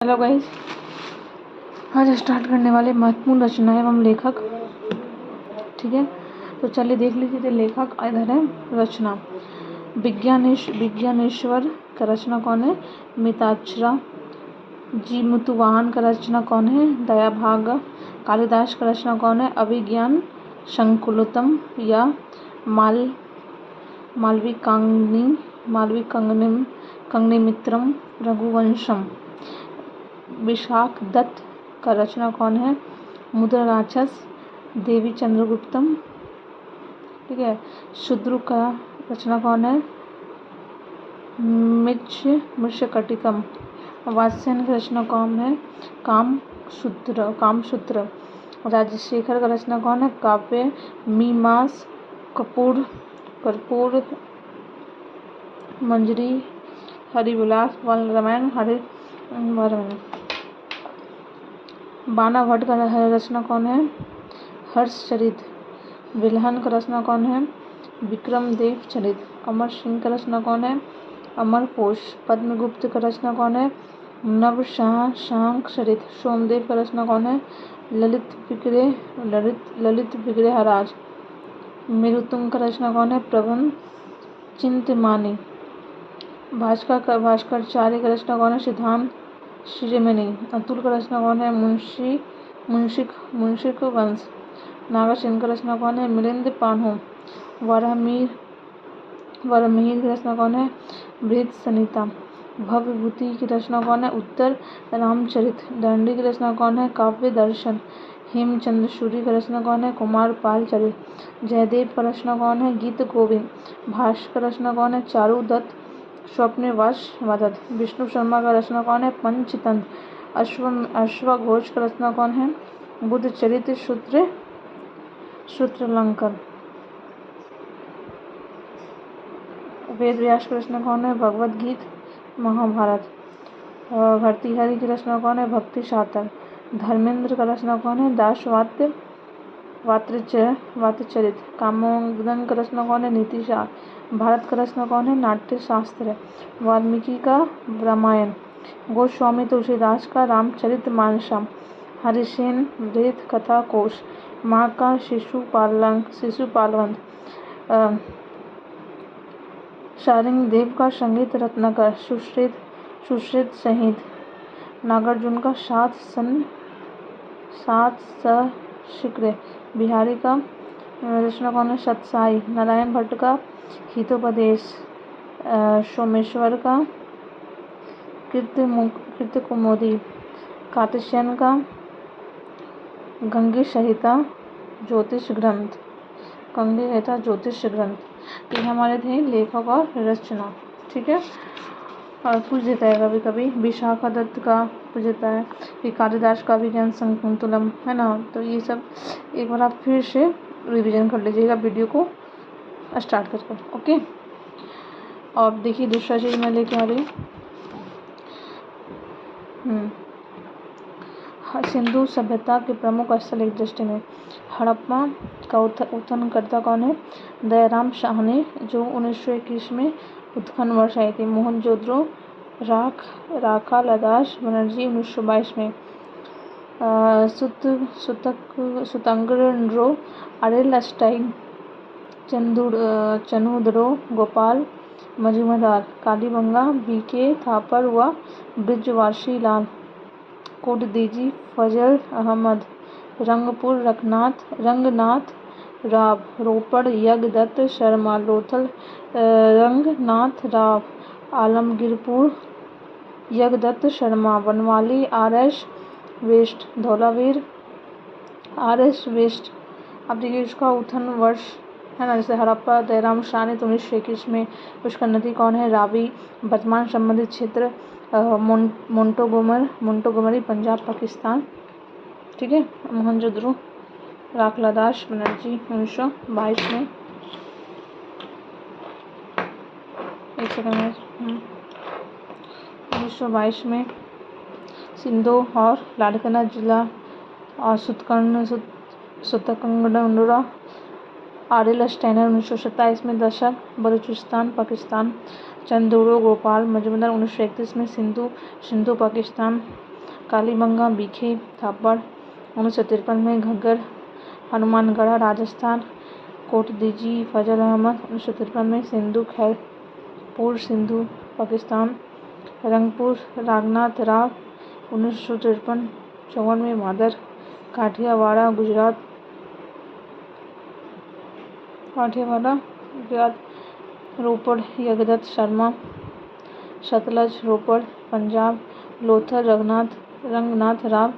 Hello guys, आज start करने वाले महत्वपूर्ण रचना एवं लेखक। ठीक है, तो चलिए देख लीजिए। लेखक इधर है। रचना विज्ञानेश्वर का रचना कौन है? मिताक्षरा। जी मुतुवाहन का रचना कौन है? दयाभाग। कालिदास का रचना कौन है? अभिज्ञान संकुलतम या मालविकाग्निमित्रम रघुवंशम। विशाख दत्त का रचना कौन है? मुद्रा राक्षस। देवी चंद्रगुप्तम। ठीक है। शूद्र का रचना कौन है? मृच्छकटिकम। वात्स्ययन की रचना कौन है? कामसूत्र। राजशेखर का रचना कौन है? काव्य मीमांस। कर्पूर मंजरी। हरिविलास रामायण हरिवर्मन। बाना भट्ट का रचना कौन है? हर्षचरित। विल्हन का रचना कौन है? विक्रमदेव चरित। अमर सिंह का रचना कौन है? अमरकोश। पद्मगुप्त का रचना कौन है? नवशांक चरित। सोमदेव का रचना कौन है? ललित विग्रहराज। मेरुतुंग का रचना कौन है? प्रबंध चिंतामणि। भास्कराचार्य का रचना कौन है? सिद्धांत शिरोमणि। अतुल का रचना कौन है? मुंशिक वंश। नागसेन का रचना कौन है? मिलिंद पान्हु। वरहमिहिर की रचना कौन है? बृहत संहिता। भवभूति की रचना कौन है? उत्तर रामचरित। दंडी की रचना कौन है? काव्य दर्शन। हेमचंद्र सूरी की रचना कौन है? कुमारपाल चरित। जयदेव का रचना कौन है? गीत गोविंद। भाष्य का रचना कौन है? चारु दत्त स्वप्नवश वदत। विष्णु शर्मा का रचना कौन है? पंचतंत्र। अश्वघोष का रचना कौन है? बुद्ध चरित सूत्रालंकार। वेद व्यास की रचना कौन है? भगवद गीता महाभारत। भर्तृहरि की रचना कौन है? भक्ति शास्त्र। धर्मेंद्र का रचना कौन है? दास वातचरित। कामोदन का रचना कौन है? नीतिशार। भारत का रचना कौन है? नाट्य शास्त्र। वाल्मीकि का रामायण। गोस्वामी तुलसीदास का रामचरित मानसम। हरिसेन वृहत कथा कोश। माँ का शिशुपालवंत। शारंगदेव का संगीत रत्नाकर। सुश्रुत संहित। नागार्जुन का सात सशीकृत। बिहारी का रचना कौन है? सतसाई। नारायण भट्ट का हितोपदेश। सोमेश्वर का कीर्तिकौमुदी। कात्यायन का गंगे संहिता ज्योतिष ग्रंथ। ये हमारे थे लेखक और रचना। ठीक है, और पूछ देता है कभी कभी। विशाख दत्त का पूछ देता है, फिर कालिदास का विज्ञान संकुलम, है ना। तो ये सब एक बार आप फिर से रिवीजन कर लीजिएगा वीडियो को स्टार्ट करके। ओके, और देखिए दूसरा चीज़ मैं लेके आ रही हूँ। सिंधु सभ्यता के प्रमुख स्थल एक दृष्टि में। हड़प्पा का उत्खननकर्ता कौन है? दयाराम साहनी, जो 1921 में उत्खनन वर्ष आई थी। मोहनजोदड़ो राखा लदास बनर्जी 1922 में। सुतंगड्रो अरेल स्टाइन चनुद्रो गोपाल मजूमदार। कालीबंगा बीके थापर व ब्रिजवासी लाल। कोटदीजी फजल अहमद। रंगपुर रंगनाथ राव। रोपड़ यज्ञदत्त शर्मा। लोथल रंगनाथ राव। आलमगीरपुर यज्ञदत्त शर्मा। बनवाली RS वेस्ट। धौलावीर RS वेस्ट। अब देखिए उसका उत्खनन वर्ष है ना, जैसे हड़प्पा दयाराम साहनी 1921 में। उसका नदी कौन है? रावी। वर्तमान संबंधित क्षेत्र मोंटोगोमरी पंजाब पाकिस्तान। ठीक है। मोहनजोदड़ो राखलादास बनर्जी 1922 में। एक सेकंड में 1922 में। सिंधु और लाड़काना जिला और सुतंगड्रो आरेल स्टाइनर 1927 में। दशक बलूचिस्तान पाकिस्तान। चंद्रोड़ो गोपाल मजूमदार 1931 में। सिंधु पाकिस्तान। कालीबंगा, बीखे, थापड़ 1953 में, घग्गर हनुमानगढ़ राजस्थान, कोटदीजी फजल अहमद 1953 में, सिंधु खैरपुर सिंधु पाकिस्तान, रंगपुर रागनाथ राव 1953-54 में, भादर काठियावाड़ा गुजरात, रोपड़ जगदत्त शर्मा, सतलज रोपड़ पंजाब, लोथल रंगनाथ राव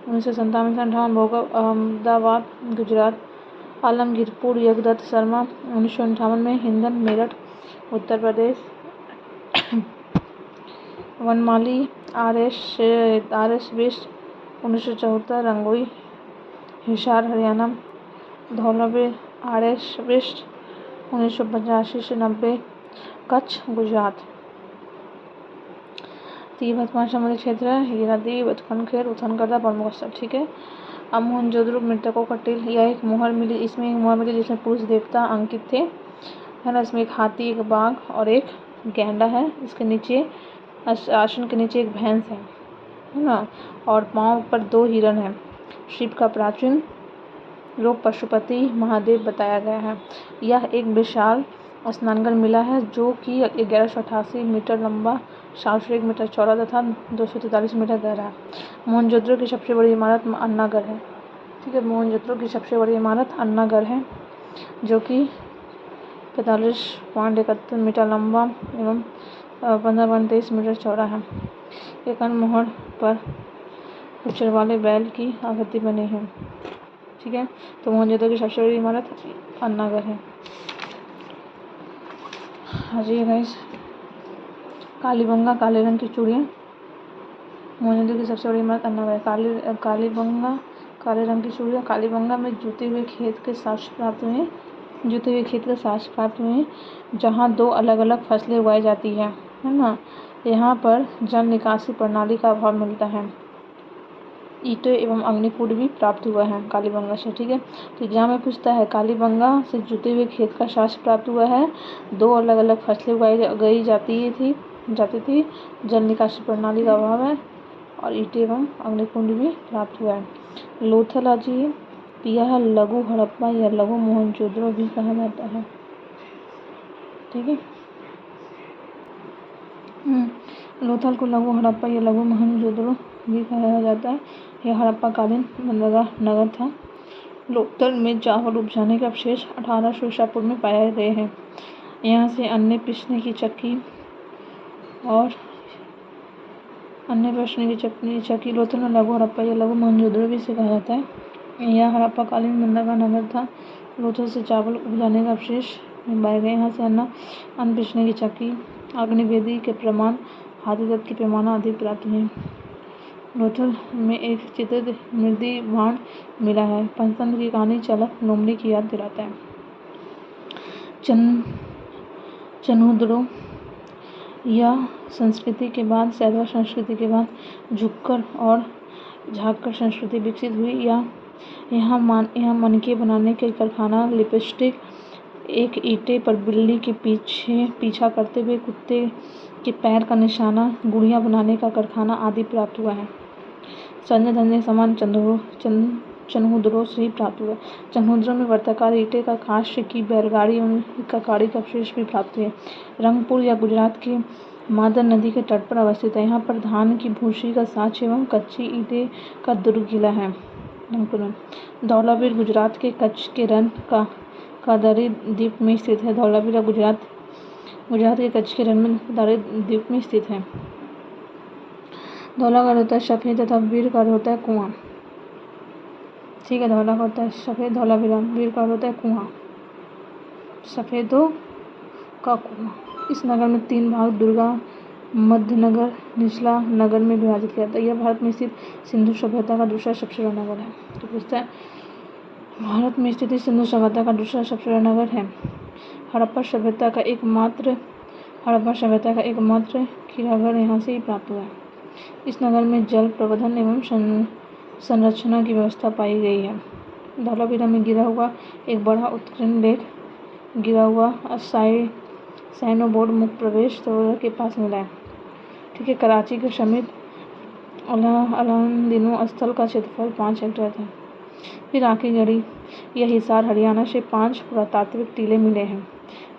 1957-58, भोगव अहमदाबाद गुजरात, आलमगीरपुर जगदत्त शर्मा 1958 में, हिंदन मेरठ उत्तर प्रदेश, वनमाली आर एस वेस्ट 1974, रंगोई हिसार हरियाणा, धौलावीर आर एस वेस्ट 1985 से 90, कच्छ गुजरात। तो ये वर्तमान समुद्री क्षेत्र है, हीरादीप, उत्खनखेर, उथनकर्ता प्रमुख स्थल। ठीक है। अब मोहनजोदड़ो मृतकों का टिल, यह एक मोहर मिली, इसमें एक मोहर मिली जिसमें पुरुष देवता अंकित थे, है ना। इसमें एक हाथी, एक बाघ और एक गैंडा है। इसके नीचे आसन के नीचे एक भैंस है ना, और पांव पर 2 हिरण है। शिव का प्राचीन रूप पशुपति महादेव बताया गया है। यह एक विशाल स्नानघर मिला है जो कि 1188 मीटर लंबा, 701 मीटर चौड़ा तथा 243 मीटर गहरा है। मोहनजोदड़ो की सबसे बड़ी इमारत अन्नागढ़ है। ठीक है। मोहनजोदड़ो की सबसे बड़ी इमारत अन्नागढ़ है जो कि 45.71 मीटर लंबा एवं 15.23 मीटर चौड़ा है। एक अन्य मोहर पर पुच्छर वाले बैल की आकृति बनी है। ठीक है। तो मोहनजोदड़ो की सबसे बड़ी इमारत अन्नागढ़ है। हाँ जी गाइस, कालीबंगा काले रंग की चूड़ियाँ, मोहनजोदड़ो की सबसे बड़ी इमारत अन्नागढ़ है। कालीबंगा काले रंग की चूड़ियाँ, कालीबंगा में जुते हुए खेत के साक्ष्य प्राप्त हुए हैं जहाँ 2 अलग अलग फसलें उगाई जाती है ना। यहाँ पर जल निकासी प्रणाली का अभाव मिलता है। ईंटें एवं अग्निकुंड भी प्राप्त हुआ है कालीबंगा से। ठीक है। तो एग्जाम में पूछता है, कालीबंगा से जुते हुए खेत का साक्ष्य प्राप्त हुआ है, 2 अलग अलग फसलें उगाई जाती थी, जल निकासी प्रणाली का अभाव है और ईंटें एवं अग्निकुंड भी प्राप्त हुआ है। लोथल जी, यह लघु हड़प्पा या लघु मोहनजोदड़ो भी कहा जाता है। ठीक है। लोथल को लघु हड़प्पा या लघु मोहनजोदड़ो भी कहा जाता है। यह हड़प्पाकालीन बंदरगाह नगर था। लोथल में चावल उपजाने के अवशेष 1800 ईसा पूर्व में पाए गए हैं। यहाँ से अन्य पीसने की चक्की लोथल में लघु हड़प्पा या लघु मोहनजोदड़ो भी इसे कहा जाता है। यह हड़प्पाकालीन बंदरगाह नगर था। लोथल से चावल उपजाने के अवशेष पाए गए। यहाँ से अन्न पीसने की चक्की, अग्निवेदी के प्रमाण, हाथी दांत के पैमाना आदि प्राप्त हुए। लोथल में एक चित्रित मृदी बाण मिला है। पंचतंत्र की कहानी चालक लोमड़ी की याद दिलाता है। चन्हुद्रो, यह संस्कृति के बाद सैतवा संस्कृति के बाद झुक्कर और झाक्कर संस्कृति विकसित हुई। यहाँ मनके बनाने के कारखाना, लिपस्टिक, एक ईंटे पर बिल्ली के पीछा करते हुए कुत्ते के पैर का निशाना, गुड़ियाँ बनाने का कारखाना आदि प्राप्त हुआ है। संजय धंधे के सामान चन्हुद्रो से ही प्राप्त हुआ। चन्हुद्रो में वर्ताकार ईंटे का कांस्य की बैलगाड़ी एवं गाड़ी का अवशेष भी प्राप्त हुए। रंगपुर या गुजरात के मादर नदी के तट पर अवस्थित है। यहाँ पर धान की भूसी का साँच एवं कच्ची ईंटे का दुर्गिला है। रंगपुर में धौलावीर गुजरात के कच्छ के रण कादारी द्वीप में स्थित है। धौलावीरा गुजरात के कच्छ के रण में कादारी द्वीप में स्थित है। धौला का अर्थ होता है सफेद तथा वीर का अर्थ होता है कुआं। ठीक है। धौला का होता है सफेद, धौलावीरा, वीर का अर्थ होता है कुआं, सफेदों का कुआं। इस नगर में 3 भाग दुर्गा मध्य नगर, निचला नगर में विभाजित किया जाता है। यह भारत में स्थित सिंधु सभ्यता का दूसरा सबसे बड़ा नगर है। तो पूछता है, भारत में स्थित सिंधु सभ्यता का दूसरा सबसे बड़ा नगर है। हड़प्पा सभ्यता का एकमात्र कीड़ाघर यहाँ से ही प्राप्त हुआ है। इस नगर में जल प्रबंधन एवं संरक्षण की व्यवस्था पाई गई है। धौलावीरा में गिरा हुआ एक बड़ा उत्कीर्ण लेख गिरा हुआ साइनो बोर्ड मुख्य प्रवेश द्वार के पास मिला है। ठीक है। कराची के समीप अलाउद्दीन स्थल का क्षेत्रफल 5 हेक्टेयर था। फिर आगे गढ़ी यह हिसार हरियाणा से 5 पुरातात्विक टीले मिले हैं।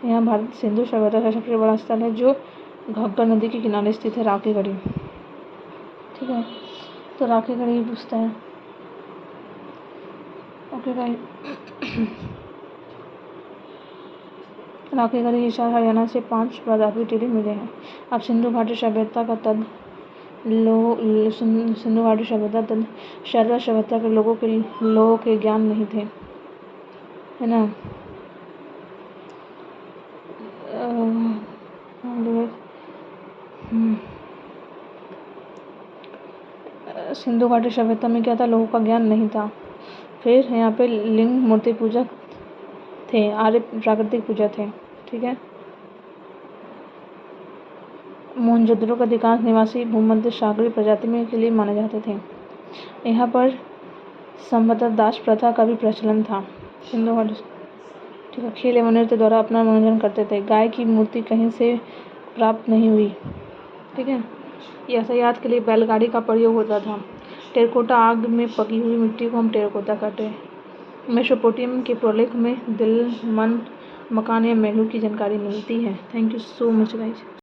यहाँ भारत सिंधु सभ्यता का सबसे बड़ा स्थल है जो घग्गर नदी के किनारे स्थित है, राखीगढ़ी। ठीक है, तो राखीगढ़ी पूछता है। ओके गाइस, राखीगढ़ी हिसार हरियाणा से 5 पुरातात्विक टीले मिले हैं। अब सिंधु घाटी सभ्यता तद शारदा सभ्यता के लोगों के ज्ञान नहीं थे, है ना। सिंधु घाटी सभ्यता में क्या था, लोगों का ज्ञान नहीं था। फिर यहाँ पे लिंग मूर्ति पूजा थे, आर्य प्राकृतिक पूजा थे। ठीक है, मोहनजोदड़ो का अधिकांश निवासी भूमध्य सागरीय प्रजाति में के लिए माने जाते थे। यहाँ पर संभवतः दास प्रथा का भी प्रचलन था। सिंधु घाटी, ठीक है। खेल एवं नृत्य द्वारा अपना मनोरंजन करते थे। गाय की मूर्ति कहीं से प्राप्त नहीं हुई। ठीक है, यातायात के लिए बैलगाड़ी का प्रयोग होता था। टेराकोटा आग में पकी हुई मिट्टी को हम टेराकोटा कहते हैं। मेसोपोटामिया के प्रलेख में दिल, मन, मकान या महलों की जानकारी मिलती है। Thank you so much guys.